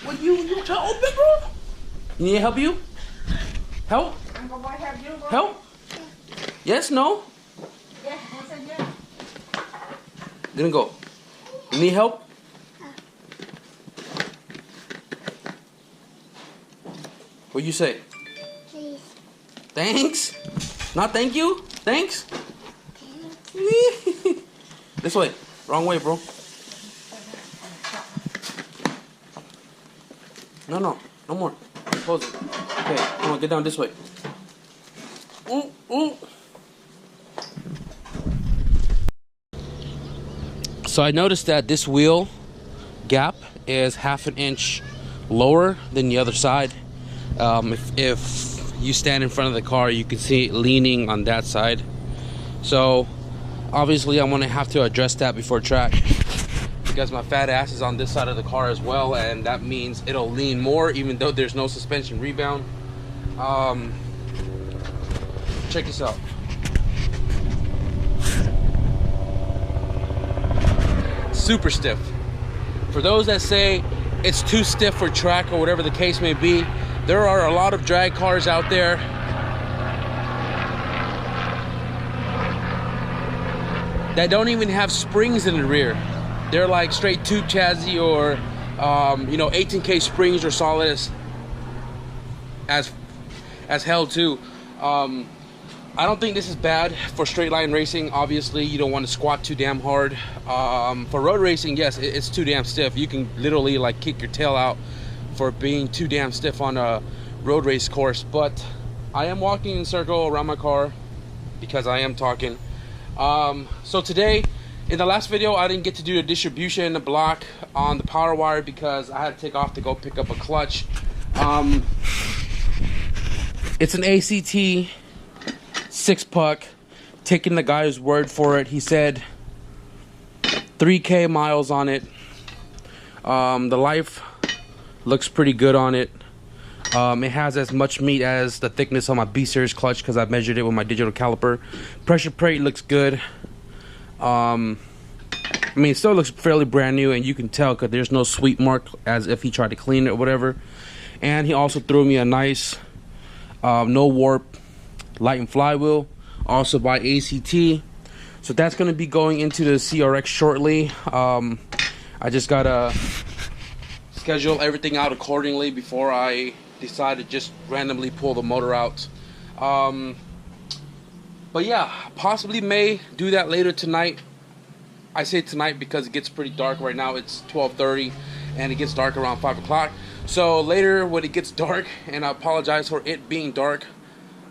What you trying to open, bro? You need help? You help? Help? Yes, no? Yeah, I said yeah. Didn't go. You need help? What you say? Please. Thanks? Not thank you? Thanks? This way. Wrong way, bro. No more. Close it. Okay, come on, get down this way. Ooh, ooh. So I noticed that this wheel gap is 1/2 inch lower than the other side. If you stand in front of the car, you can see it leaning on that side. So obviously I'm gonna have to address that before track, because my fat ass is on this side of the car as well, and that means it'll lean more even though there's no suspension rebound. Check this out. Super stiff. For those that say it's too stiff for track or whatever the case may be, there are a lot of drag cars out there that don't even have springs in the rear. They're like straight tube chassis, or 18K springs are solid as hell too. I don't think this is bad for straight line racing. Obviously you don't want to squat too damn hard. For road racing, yes, it's too damn stiff. You can literally like kick your tail out for being too damn stiff on a road race course. But I am walking in a circle around my car because I am talking. So today, in the last video, I didn't get to do the distribution block on the power wire because I had to take off to go pick up a clutch. It's an ACT 6-puck. Taking the guy's word for it, he said 3K miles on it. The life looks pretty good on it. It has as much meat as the thickness on my B-series clutch because I measured it with my digital caliper. Pressure plate looks good. I mean, it still looks fairly brand new, and you can tell because there's no sweep mark as if he tried to clean it or whatever. And he also threw me a nice no warp light and flywheel, also by ACT. So that's going to be going into the CRX shortly. I just gotta schedule everything out accordingly before I decide to just randomly pull the motor out. But yeah, possibly may do that later tonight. I say tonight because it gets pretty dark right now. It's 12:30 and it gets dark around 5 o'clock. So later when it gets dark, and I apologize for it being dark,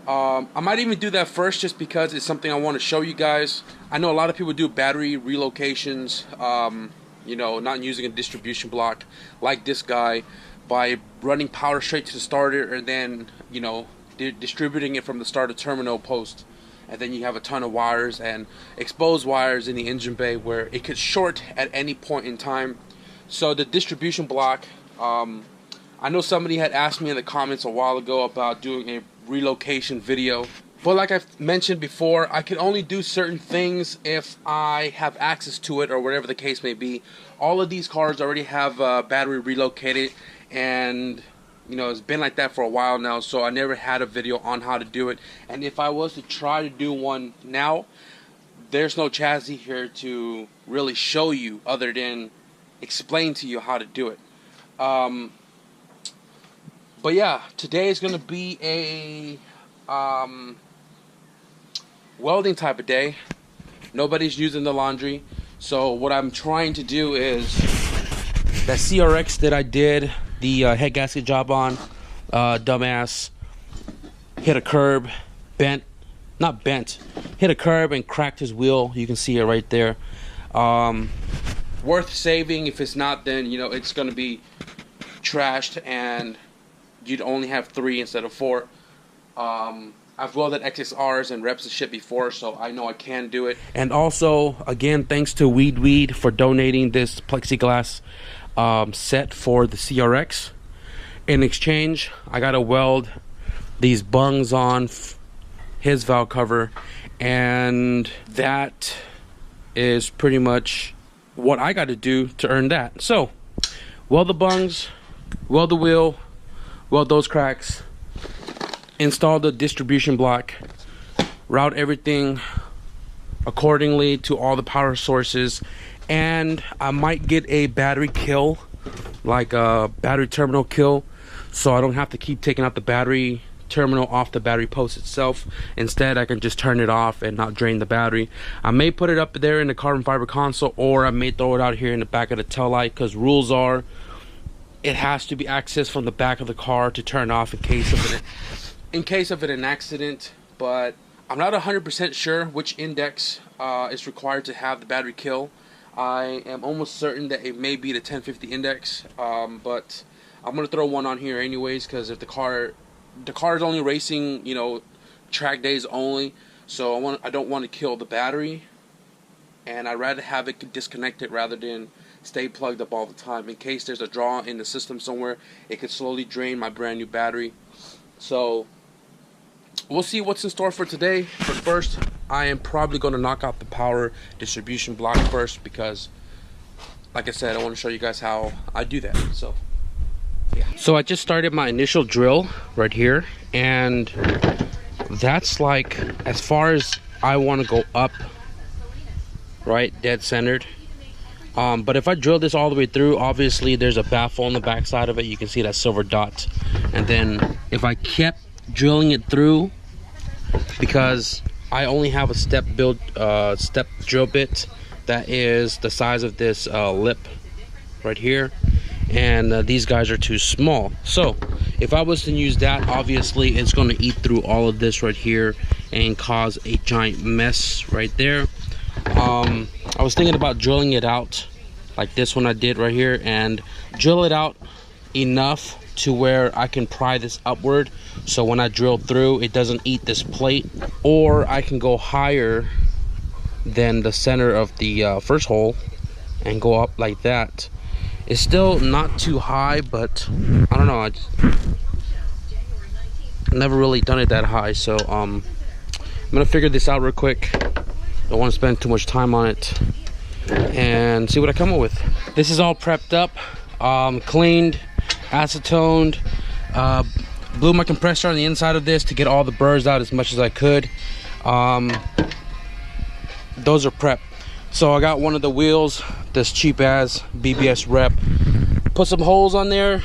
I might even do that first just because it's something I want to show you guys. I know a lot of people do battery relocations, not using a distribution block like this guy, by running power straight to the starter and then, distributing it from the starter terminal post. And then you have a ton of wires and exposed wires in the engine bay where it could short at any point in time. So the distribution block, I know somebody had asked me in the comments a while ago about doing a relocation video. But like I've mentioned before, I can only do certain things if I have access to it or whatever the case may be. All of these cars already have battery relocated, and it's been like that for a while now, so I never had a video on how to do it. And if I was to try to do one now, there's no chassis here to really show you other than explain to you how to do it. But yeah, today is going to be a welding type of day. Nobody's using the laundry. So what I'm trying to do is that CRX that I did the head gasket job on, dumbass, hit a curb, hit a curb and cracked his wheel. You can see it right there. Worth saving. If it's not, then it's gonna be trashed and you'd only have 3 instead of 4. I've welded XXRs and reps of shit before, so I know I can do it. And also, again, thanks to Weed for donating this plexiglass set for the CRX. In exchange, I gotta weld these bungs on his valve cover, and that is pretty much what I gotta do to earn that. So, weld the bungs, weld the wheel, weld those cracks, install the distribution block, route everything accordingly to all the power sources, and I might get a battery kill, like a battery terminal kill, so I don't have to keep taking out the battery terminal off the battery post itself. Instead, I can just turn it off and not drain the battery. I may put it up there in the carbon fiber console, or I may throw it out here in the back of the tail light, because rules are it has to be accessed from the back of the car to turn off in case of an accident. But I'm not 100% sure which index is required to have the battery kill. I am almost certain that it may be the 1050 index, but I'm gonna throw one on here anyways, because if the car is only racing, you know, track days only, so I don't want to kill the battery, and I'd rather have it disconnected rather than stay plugged up all the time. In case there's a draw in the system somewhere, it could slowly drain my brand new battery. So we'll see what's in store for today. But first, I am probably going to knock out the power distribution block first, because like I said, I want to show you guys how I do that. So yeah. So I just started my initial drill right here, and that's like as far as I want to go up, right, dead centered. But if I drill this all the way through, obviously there's a baffle on the back side of it. You can see that silver dot. And then if I kept drilling it through, because I only have a step drill bit that is the size of this lip right here, and these guys are too small. So if I was to use that, obviously it's going to eat through all of this right here and cause a giant mess right there. I was thinking about drilling it out like this one I did right here, and drill it out enough to where I can pry this upward, so when I drill through it doesn't eat this plate. Or I can go higher than the center of the first hole and go up like that. It's still not too high, but I don't know, I never really done it that high. So I'm gonna figure this out real quick. Don't want to spend too much time on it, and see what I come up with. This is all prepped up, cleaned, acetoned, blew my compressor on the inside of this to get all the burrs out as much as I could. Those are prepped. So I got one of the wheels, this cheap ass BBS rep, put some holes on there,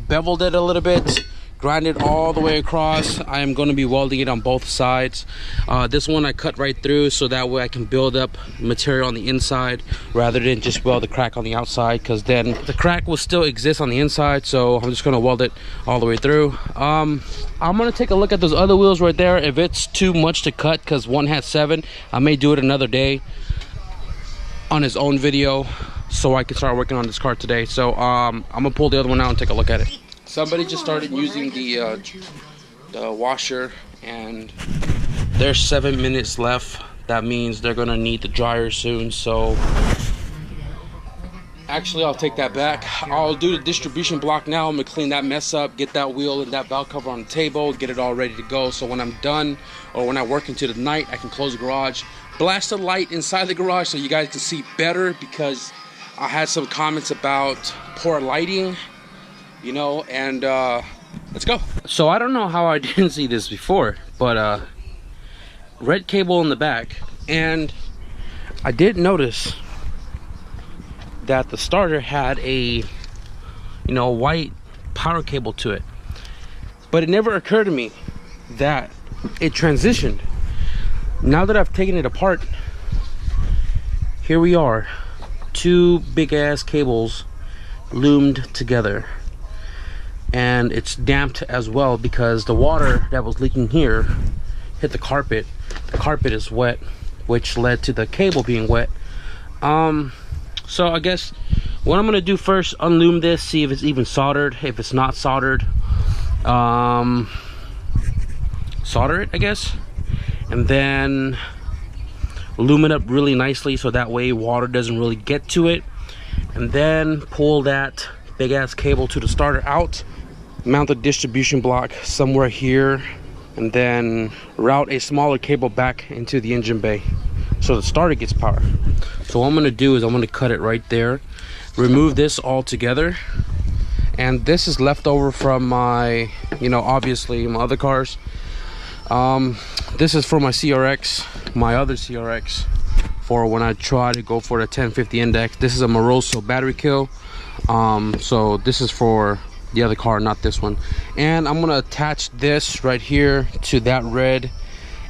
beveled it a little bit, grind it all the way across. I am going to be welding it on both sides. This one I cut right through, so that way I can build up material on the inside rather than just weld the crack on the outside, because then the crack will still exist on the inside. So I'm just going to weld it all the way through. I'm going to take a look at those other wheels right there. If it's too much to cut, because one has 7, I may do it another day on his own video, so I can start working on this car today. So I'm gonna pull the other one out and take a look at it. Somebody just started using the washer, and there's 7 minutes left. That means they're gonna need the dryer soon. So actually, I'll take that back. I'll do the distribution block now. I'm gonna clean that mess up, get that wheel and that valve cover on the table, get it all ready to go. So when I'm done, or when I work into the night, I can close the garage, blast the light inside the garage so you guys can see better, because I had some comments about poor lighting, you know, and let's go. So I don't know how I didn't see this before, but red cable in the back, and I did notice that the starter had a, you know, white power cable to it, but it never occurred to me that it transitioned. Now that I've taken it apart, here we are, 2 big ass cables loomed together, and it's damped as well because the water that was leaking here hit the carpet. The carpet is wet, which led to the cable being wet. So I guess what I'm gonna do first, unloom this, see if it's even soldered. If it's not soldered, solder it, I guess, and then loom it up really nicely so that way water doesn't really get to it, and then pull that big ass cable to the starter out, mount the distribution block somewhere here, and then route a smaller cable back into the engine bay so the starter gets power. So what I'm going to do is I'm going to cut it right there, remove this all together, and this is left over from my, you know, obviously my other cars. This is for my CRX, my other CRX, for when I try to go for the 1050 index. This is a Moroso battery kill. So this is for the other car, not this one. And I'm gonna attach this right here to that red,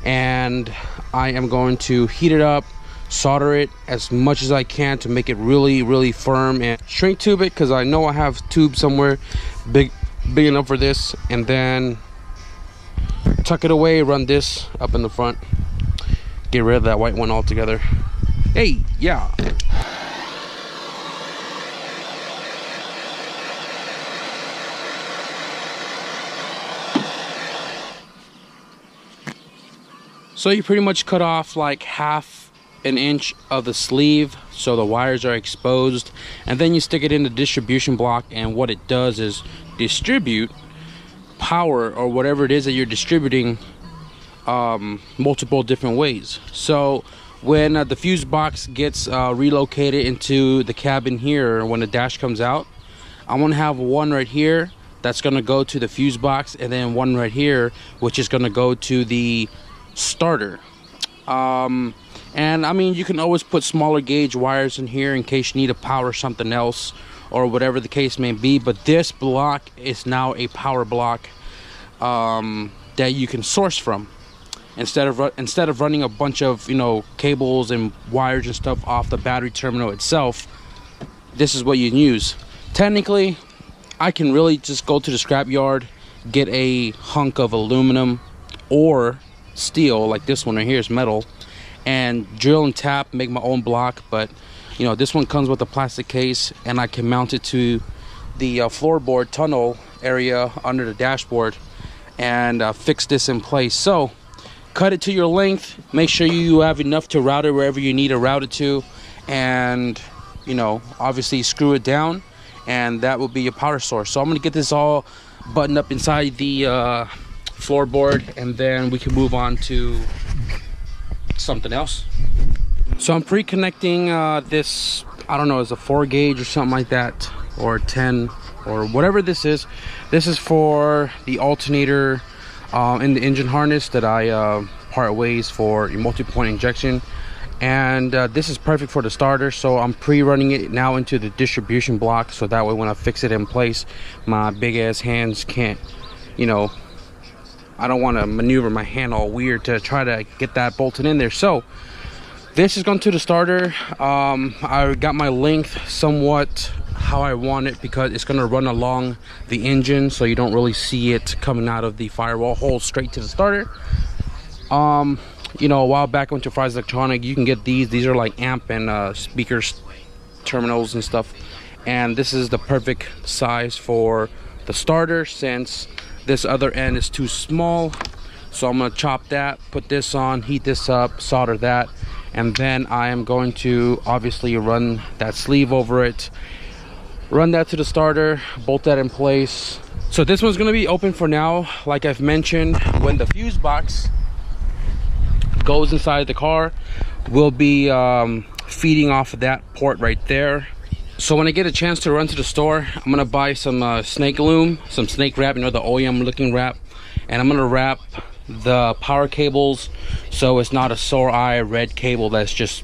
and I am going to heat it up, solder it as much as I can to make it really firm, and shrink tube it because I know I have tubes somewhere big enough for this, and then tuck it away, run this up in the front, get rid of that white one altogether. Hey, yeah. So you pretty much cut off like half an inch of the sleeve so the wires are exposed, and then you stick it in the distribution block, and what it does is distribute power or whatever it is that you're distributing multiple different ways. So when the fuse box gets relocated into the cabin here, when the dash comes out, I'm gonna have one right here that's gonna go to the fuse box, and then one right here which is gonna go to the starter. And I mean, you can always put smaller gauge wires in here in case you need to power something else or whatever the case may be, but this block is now a power block that you can source from, instead of running a bunch of, you know, cables and wires and stuff off the battery terminal itself. This is what you can use. Technically, I can really just go to the scrap yard, get a hunk of aluminum or steel, like this one right here is metal, and drill and tap, make my own block. But you know, this one comes with a plastic case, and I can mount it to the floorboard tunnel area under the dashboard and fix this in place. So cut it to your length, make sure you have enough to route it wherever you need to route it to, and you know, obviously screw it down, and that will be your power source. So I'm gonna get this all buttoned up inside the floorboard, and then we can move on to something else. So I'm pre-connecting this, I don't know, it's a 4 gauge or something like that, or 10 or whatever this is. This is for the alternator in the engine harness that I part ways for a multi-point injection, and this is perfect for the starter. So I'm pre-running it now into the distribution block, so that way when I fix it in place, my big ass hands can't, you know, I don't want to maneuver my hand all weird to try to get that bolted in there. So this is going to the starter. I got my length somewhat how I want it because it's going to run along the engine, so you don't really see it coming out of the firewall hole straight to the starter. You know, a while back I went to Fry's Electronic. You can get these are like amp and speakers terminals and stuff, and this is the perfect size for the starter, since this other end is too small. So I'm going to chop that, put this on, heat this up, solder that, and then I am going to obviously run that sleeve over it, run that to the starter, bolt that in place. So this one's going to be open for now. Like I've mentioned, when the fuse box goes inside the car, we'll be feeding off of that port right there. So when I get a chance to run to the store, I'm gonna buy some snake loom, some snake wrap, you know, the OEM looking wrap, and I'm gonna wrap the power cables so it's not a sore eye red cable that's just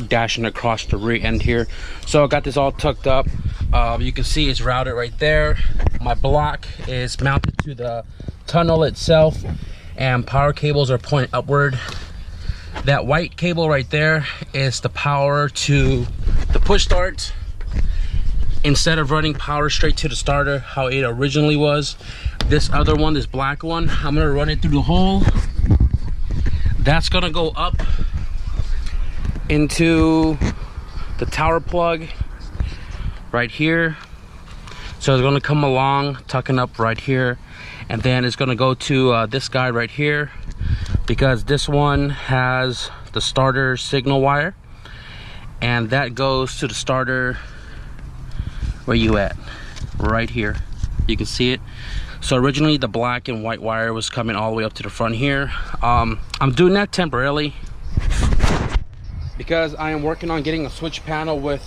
dashing across the rear end here. So I got this all tucked up. You can see it's routed right there. My block is mounted to the tunnel itself, and power cables are pointed upward. That white cable right there is the power to the push start. Instead of running power straight to the starter how it originally was, this other one, this black one, I'm gonna run it through the hole. That's gonna go up into the tower plug right here. So it's gonna come along, tucking up right here, and then it's gonna go to this guy right here, because this one has the starter signal wire, and that goes to the starter. Where you at? Right here. You can see it. So originally the black and white wire was coming all the way up to the front here. I'm doing that temporarily because I am working on getting a switch panel with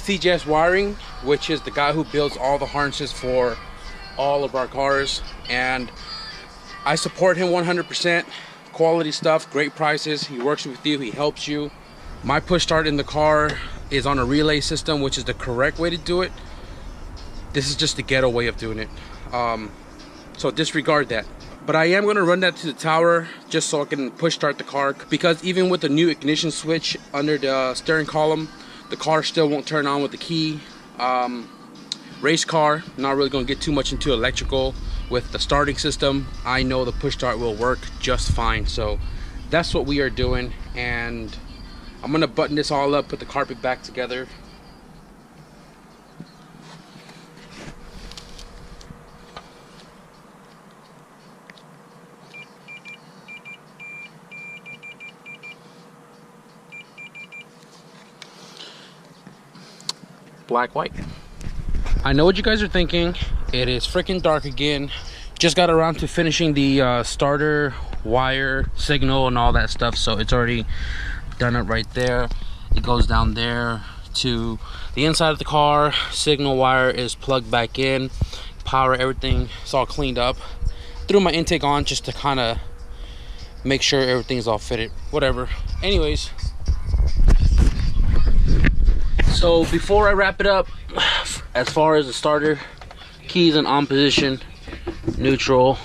CJS Wiring, which is the guy who builds all the harnesses for all of our cars, and I support him 100%. Quality stuff, great prices. He works with you, he helps you. My push start in the car is on a relay system, which is the correct way to do it. This is just the ghetto way of doing it, so disregard that. But I am going to run that to the tower just so I can push start the car, because even with the new ignition switch under the steering column, the car still won't turn on with the key. Race car, not really going to get too much into electrical. With the starting system, I know the push start will work just fine. So that's what we are doing, and I'm going to button this all up, put the carpet back together. Black, white. I know what you guys are thinking. It is freaking dark again. Just got around to finishing the starter wire signal and all that stuff, so it's already done it right there. It goes down there to the inside of the car. Signal wire is plugged back in. Power, everything, it's all cleaned up. Threw my intake on just to kind of make sure everything's all fitted, whatever. Anyways, so before I wrap it up, as far as the starter, keys in on position, neutral.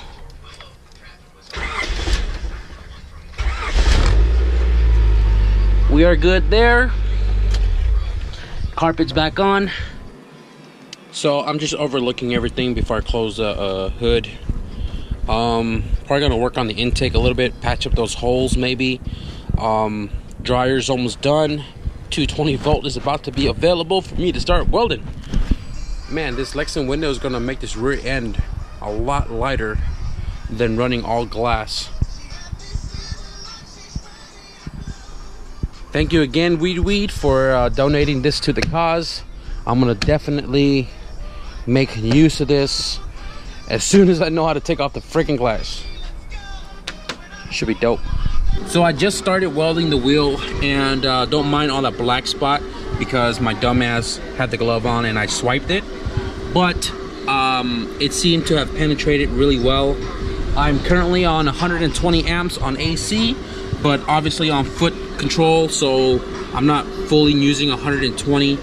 We are good there. Carpet's back on. So I'm just overlooking everything before I close the hood. Probably gonna work on the intake a little bit, patch up those holes maybe. Dryer's almost done. 220 volt is about to be available for me to start welding. Man, this Lexan window is gonna make this rear end a lot lighter than running all glass. Thank you again, Weed for donating this to the cause. I'm gonna definitely make use of this as soon as I know how to take off the freaking glass. Should be dope. So I just started welding the wheel, and don't mind all that black spot because my dumbass had the glove on and I swiped it, but it seemed to have penetrated really well. I'm currently on 120 amps on AC, but obviously on foot control, so I'm not fully using 120,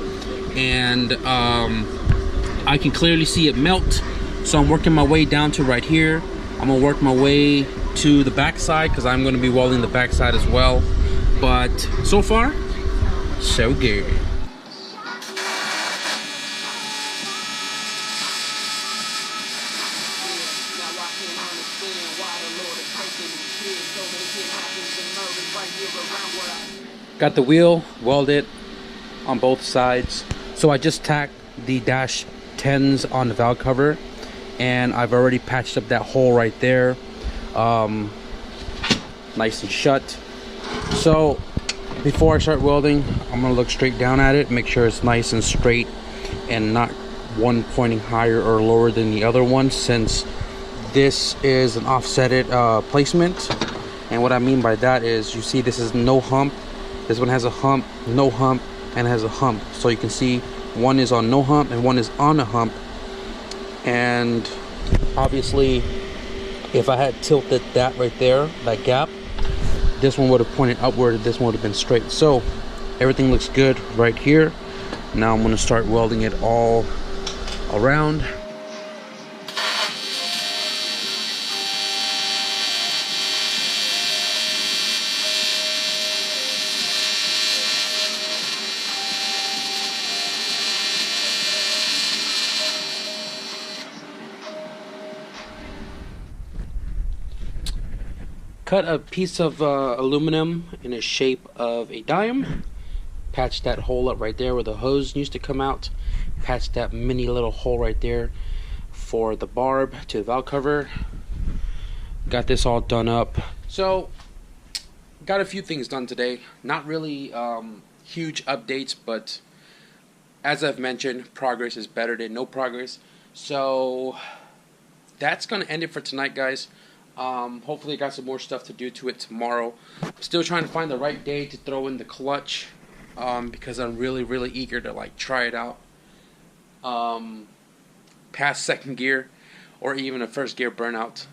and I can clearly see it melt. So I'm working my way down to right here. I'm gonna work my way to the back side because I'm going to be welding the back side as well. But so far, so good. Got the wheel welded on both sides. So I just tacked the dash 10s on the valve cover, and I've already patched up that hole right there. Nice and shut. So before I start welding, I'm gonna look straight down at it, make sure it's nice and straight and not one pointing higher or lower than the other one, since this is an offsetted placement. And what I mean by that is, you see this is no hump, this one has a hump, no hump, and has a hump. So you can see one is on no hump and one is on a hump. And obviously if I had tilted that right there, that gap, this one would have pointed upward, this one would have been straight. So everything looks good right here. Now I'm going to start welding it all around. Cut a piece of aluminum in the shape of a dime. Patch that hole up right there where the hose used to come out. Patch that mini little hole right there for the barb to the valve cover. Got this all done up. So, got a few things done today. Not really huge updates, but as I've mentioned, progress is better than no progress. So, that's going to end it for tonight, guys. Hopefully I got some more stuff to do to it tomorrow. Still trying to find the right day to throw in the clutch. because I'm really eager to like try it out. Past second gear or even a first gear burnout.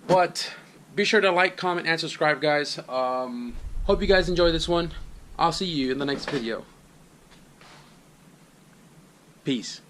But be sure to like, comment, and subscribe, guys. Hope you guys enjoy this one. I'll see you in the next video. Peace.